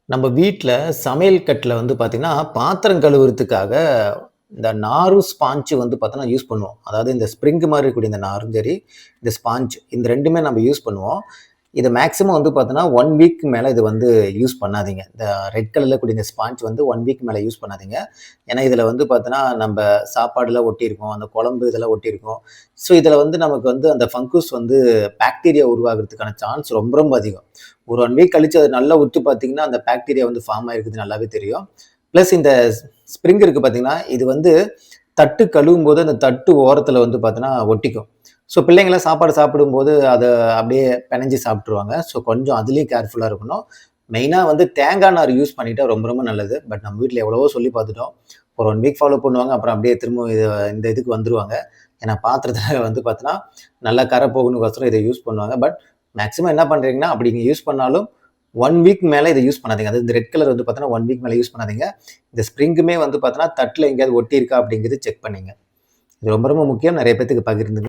நம்ம வீட்ல சமையல் கட்டுல வந்து பார்த்தீங்கன்னா, பாத்திரம் கழுவுறதுக்காக இந்த நாரும், ஸ்பாஞ்சும் வந்து பார்த்தோன்னா யூஸ் பண்ணுவோம். அதாவது இந்த ஸ்ப்ரிங் மாரி இருக்கக்கூடிய இந்த நாரும் சரி, இந்த ஸ்பாஞ்ச் இந்த 2மே நம்ம யூஸ் பண்ணுவோம். இத மேக்ஸிமம் வந்து பார்த்தோன்னா, 1 வீக் மேல இது வந்து யூஸ் பண்ணாதீங்க. இந்த ரெட் கலர்ல இருக்கக்கூடிய இந்த ஸ்பாஞ்ச் வந்து 1 வீக் மேல யூஸ் பண்ணாதீங்க. ஏன்னா, இதில வந்து பார்த்தோன்னா, நம்ப சாப்பாடுல ஒட்டியிருக்கும். அந்த குழம்பு இதெல்லாம் ஒட்டியிருக்கும். ஸோ, இதில வந்து நமக்கு வந்து அந்த ஃபங்கஸ் வந்து பாக்டீரியா உருவாகுறதுக்கான சான்ஸ் ரொம்ப ரொம்ப அதிகம். ஒரு 1 வீக் கழிச்சு அத நல்லா உத்து பார்த்தீங்கன்னா, அந்த பாக்டீரியா வந்து ஃபார்ம் ஆயிருக்குது நல்லாவே தெரியும். பிளஸ் இந்த ஸ்ப்ரிங் இருக்கு பார்த்தீங்கன்னா, இது வந்து தட்டு கழுவும்போது அந்த தட்டு ஓரத்தில வந்து பார்த்தீங்கன்னா ஒட்டிக்கும். ஸோ பிள்ளைங்கலாம் சாப்பாடு சாப்பிடும்போது அத அப்படியே பெனஞ்சு சாப்பிட்டுருவாங்க. ஸோ கொஞ்சம் அதிலயும் கேர்ஃபுல்லா இருக்கணும். மெயினா வந்து தேங்காய் நார் யூஸ் பண்ணிட்டா ரொம்ப ரொம்ப நல்லது. பட் நம்ம வீட்ல எவ்வளவோ சொல்லி பார்த்துட்டோம். ஒரு 1 வீக் ஃபாலோ பண்ணுவாங்க. அப்புறம் அப்படியே திரும்பவும் இந்த இதுக்கு வந்துருவாங்க. ஏன்னா பாத்திரத்தில வந்து பார்த்தீங்கன்னா, நல்லா கரை போகணும்க்கோசரம் இத யூஸ் பண்ணுவாங்க. பட் மேக்ஸிமம் என்ன பண்றீங்கன்னா, அப்படி நீங்க யூஸ் பண்ணாலும் 1 வீக் மேல இத யூஸ் பண்ணாதீங்க. அதாவது இந்த ரெட் கலர் வந்து பார்த்தீங்கன்னா, 1 வீக் மேல யூஸ் பண்ணாதீங்க. இந்த ஸ்ப்ரிங்குமே வந்து பார்த்தீங்கன்னா, தட்டுல எங்கேயாவது ஒட்டியிருக்கா அப்படிங்கிறது செக் பண்ணீங்க. இது ரொம்ப ரொம்ப முக்கியம். நெறைய பேத்துக்கு பகிர்ந்துங்க.